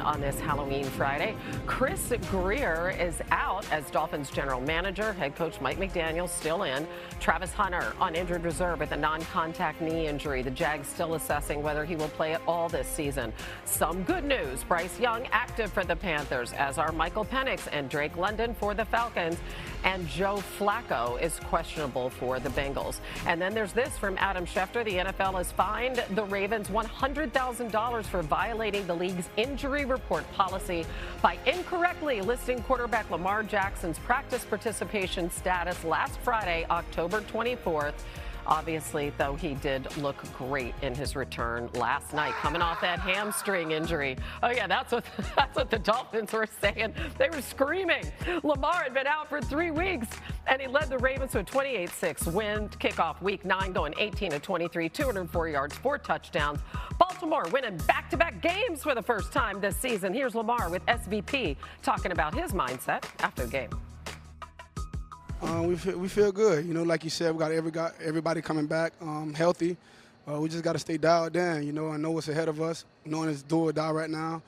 on this Halloween Friday. Chris Greer is out as Dolphins general manager. Head coach Mike McDaniel still in. Travis Hunter on injured reserve with a non-contact knee injury. The Jags still assessing whether he will play at all this season. Some good news. Bryce Young active for the Panthers, as are Michael Penix and Drake London for the Falcons. And Joe Flacco is questionable for the Bengals. And then there's this from Adam Schefter. The NFL has fined the Ravens $100,000 for violating the league's injury report policy by incorrectly listing quarterback Lamar Jackson's practice participation status last Friday, October 24th. Obviously, though, he did look great in his return last night, coming off that hamstring injury. Oh, yeah, that's what the Dolphins were saying. They were screaming. Lamar had been out for 3 weeks, and he led the Ravens to a 28-6 win to kick off Week 9, going 18-23, 204 yards, 4 touchdowns. Baltimore winning back-to-back games for the first time this season. Here's Lamar with SVP talking about his mindset after the game. We feel good. You know, like you said, we got everybody coming back healthy. We just got to stay dialed in. You know, I know what's ahead of us. Knowing it's do or die right now.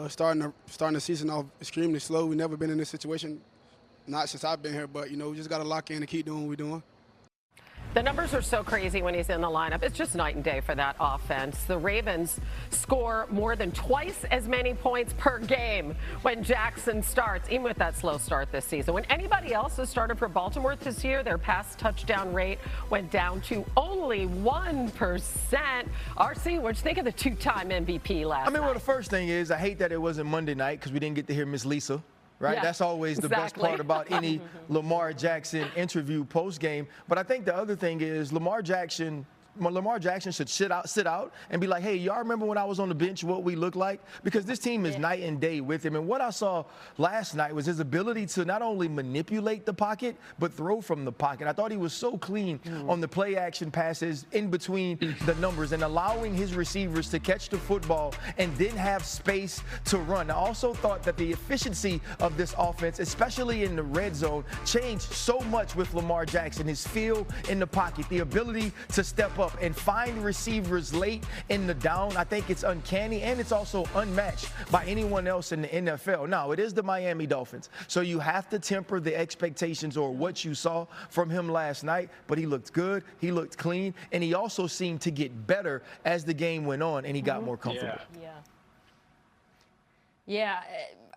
Starting the season off extremely slow. We've never been in this situation, not since I've been here. But you know, we just got to lock in and keep doing what we're doing. The numbers are so crazy when he's in the lineup. It's just night and day for that offense. The Ravens score more than twice as many points per game when Jackson starts, even with that slow start this season. When anybody else has started for Baltimore this year, their pass touchdown rate went down to only 1%. RC, what'd you think of the two-time MVP last night? Well, the first thing is I hate that it wasn't Monday night because we didn't get to hear Miss Lisa. Right? Yeah, that's always the best part about any Lamar Jackson interview post-game. But I think the other thing is Lamar Jackson should sit out and be like, hey, y'all remember when I was on the bench what we look like? Because this team is night and day with him. And what I saw last night was his ability to not only manipulate the pocket, but throw from the pocket. I thought he was so clean on the play action passes in between the numbers and allowing his receivers to catch the football and then have space to run. I also thought that the efficiency of this offense, especially in the red zone, changed so much with Lamar Jackson. His feel in the pocket, the ability to step up and find receivers late in the down. I think it's uncanny, and it's also unmatched by anyone else in the NFL. Now, it is the Miami Dolphins, so you have to temper the expectations or what you saw from him last night, but he looked good, he looked clean, and he also seemed to get better as the game went on, and he got more comfortable. Yeah,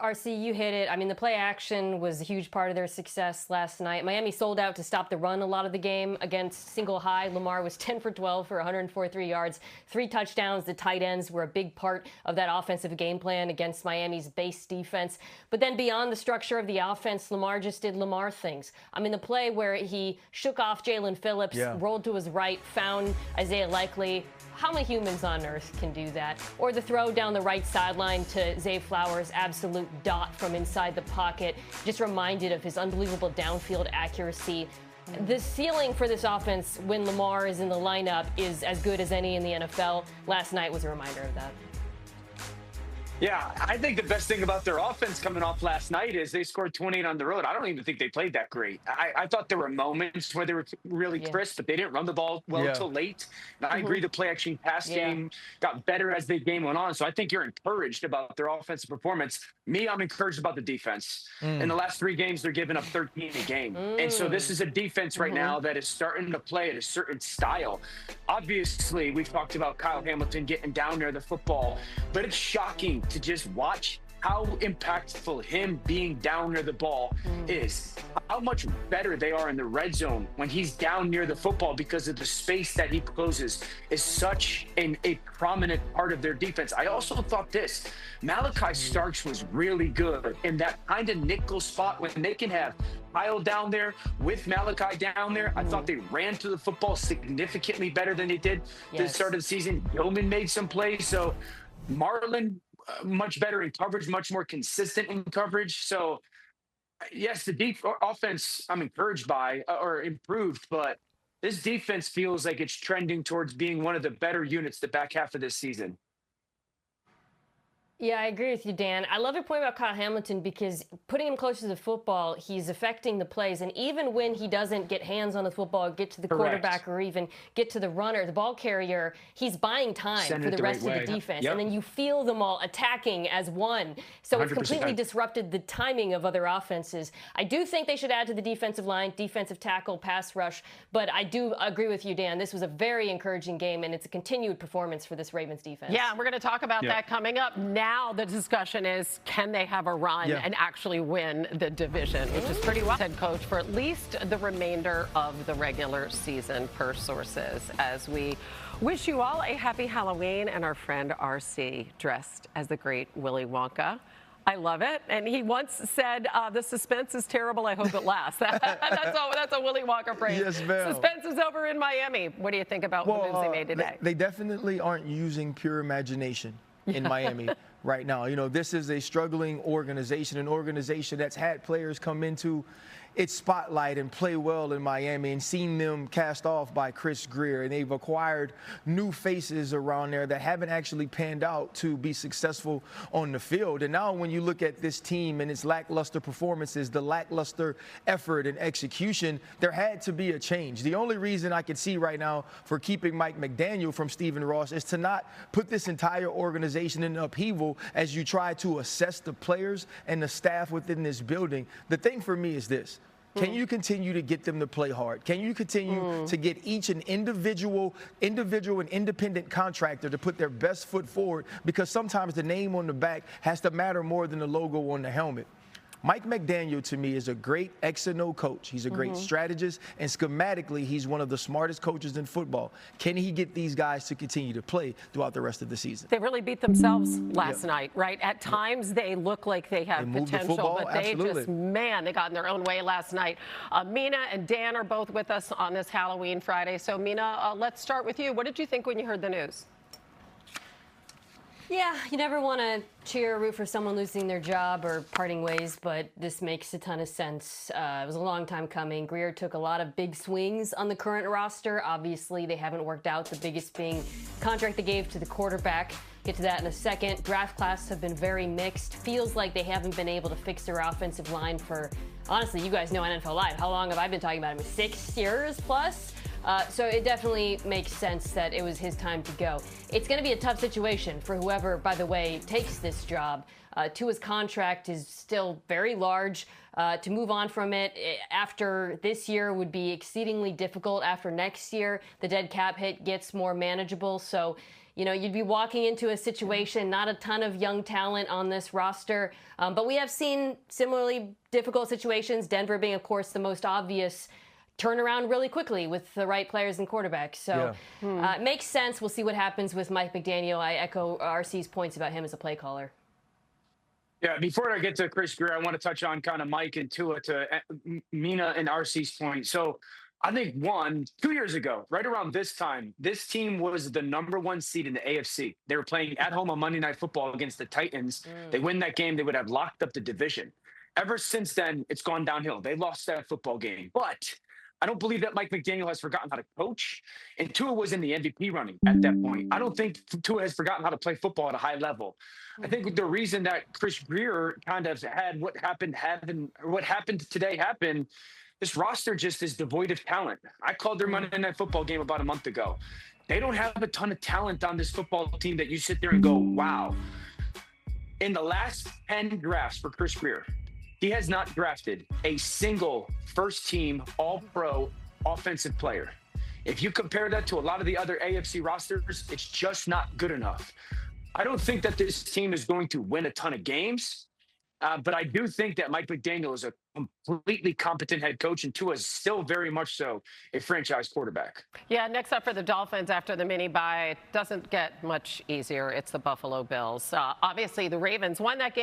RC, you hit it. I mean, the play action was a huge part of their success last night. Miami sold out to stop the run a lot of the game against single high. Lamar was 10 for 12 for 143 yards, 3 touchdowns. The tight ends were a big part of that offensive game plan against Miami's base defense. But then beyond the structure of the offense, Lamar just did Lamar things. I mean, the play where he shook off Jalen Phillips, rolled to his right, found Isaiah Likely. How many humans on earth can do that? Or the throw down the right sideline to Zay Flowers, absolute dot from inside the pocket. Just reminded of his unbelievable downfield accuracy. The ceiling for this offense when Lamar is in the lineup is as good as any in the NFL. Last night was a reminder of that. Yeah, I think the best thing about their offense coming off last night is they scored 28 on the road. I don't even think they played that great. I thought there were moments where they were really crisp, but they didn't run the ball well until late. And I agree the play action pass game got better as the game went on. So I think you're encouraged about their offensive performance. Me, I'm encouraged about the defense. In the last 3 games, they're giving up 13 a game. And so this is a defense right now that is starting to play at a certain style. Obviously, we've talked about Kyle Hamilton getting down near the football, but it's shocking to just watch how impactful him being down near the ball is. How much better they are in the red zone when he's down near the football because of the space that he closes is such a prominent part of their defense. I also thought this, Malachi Starks was really good in that kind of nickel spot when they can have Kyle down there with Malachi down there. I thought they ran to the football significantly better than they did the start of the season. Yeoman made some plays. So Marlon, much better in coverage, much more consistent in coverage. So, yes, the deep offense I'm encouraged by or improved, but this defense feels like it's trending towards being one of the better units the back half of this season. Yeah, I agree with you, Dan. I love your point about Kyle Hamilton because putting him closer to the football, he's affecting the plays. And even when he doesn't get hands on the football, get to the quarterback, or even get to the runner, the ball carrier, he's buying time for the rest of the defense. And then you feel them all attacking as one. So 100%. It's completely disrupted the timing of other offenses. I do think they should add to the defensive line, defensive tackle, pass rush. But I do agree with you, Dan. This was a very encouraging game, and it's a continued performance for this Ravens defense. Yeah, we're going to talk about that coming up. Now the discussion is, can they have a run and actually win the division, which is pretty well head coach for at least the remainder of the regular season, per sources. As we wish you all a happy Halloween, and our friend RC dressed as the great Willy Wonka. I love it. And he once said, the suspense is terrible. I hope it lasts. That's a Willy Wonka phrase. Yes, ma'am. Suspense is over in Miami. What do you think about the moves they made today? They definitely aren't using pure imagination in Miami right now. You know, this is a struggling organization, an organization that's had players come into its spotlight and play well in Miami, and seen them cast off by Chris Grier. And they've acquired new faces around there that haven't actually panned out to be successful on the field. And now when you look at this team and its lackluster performances, the lackluster effort and execution, there had to be a change. The only reason I can see right now for keeping Mike McDaniel from Stephen Ross is to not put this entire organization in upheaval as you try to assess the players and the staff within this building. The thing for me is this. Can you continue to get them to play hard? Can you continue to get each an individual and independent contractor to put their best foot forward? Because sometimes the name on the back has to matter more than the logo on the helmet. Mike McDaniel, to me, is a great X and O coach. He's a great strategist, and schematically, he's one of the smartest coaches in football. Can he get these guys to continue to play throughout the rest of the season? They really beat themselves last night, right? At times, they look like they have potential, but they just, man, they got in their own way last night. Mina and Dan are both with us on this Halloween Friday. So, Mina, let's start with you. What did you think when you heard the news? Yeah, you never want to cheer or root for someone losing their job or parting ways, but this makes a ton of sense. It was a long time coming. Grier took a lot of big swings on the current roster. Obviously, they haven't worked out, the biggest being contract they gave to the quarterback. Get to that in a second. Draft classes have been very mixed. Feels like they haven't been able to fix their offensive line for, honestly, you guys know NFL Live. How long have I been talking about it? 6 years plus? So it definitely makes sense that it was his time to go. It's going to be a tough situation for whoever, by the way, takes this job. Tua's contract is still very large. To move on from it after this year would be exceedingly difficult. After next year, the dead cap hit gets more manageable. So, you know, you'd be walking into a situation, not a ton of young talent on this roster. But we have seen similarly difficult situations, Denver being, of course, the most obvious, turn around really quickly with the right players and quarterbacks. So it makes sense. We'll see what happens with Mike McDaniel. I echo RC's points about him as a play caller. Yeah, before I get to Chris Grier, I want to touch on kind of Mike and Tua to Mina and RC's point. So I think 2 years ago, right around this time, this team was the #1 seed in the AFC. They were playing at home on Monday Night Football against the Titans. They win that game, they would have locked up the division. Ever since then, it's gone downhill. They lost that football game. But I don't believe that Mike McDaniel has forgotten how to coach, and Tua was in the MVP running at that point. I don't think Tua has forgotten how to play football at a high level. I think the reason that Chris Grier kind of had what happened today happen, this roster just is devoid of talent. I called their Monday Night Football game about a month ago. They don't have a ton of talent on this football team that you sit there and go, wow. In the last 10 drafts for Chris Grier, he has not drafted a single first-team All-Pro offensive player. If you compare that to a lot of the other AFC rosters, it's just not good enough. I don't think that this team is going to win a ton of games, but I do think that Mike McDaniel is a completely competent head coach, and Tua is still very much so a franchise quarterback. Yeah, next up for the Dolphins after the mini bye, it doesn't get much easier. It's the Buffalo Bills. Obviously, the Ravens won that game.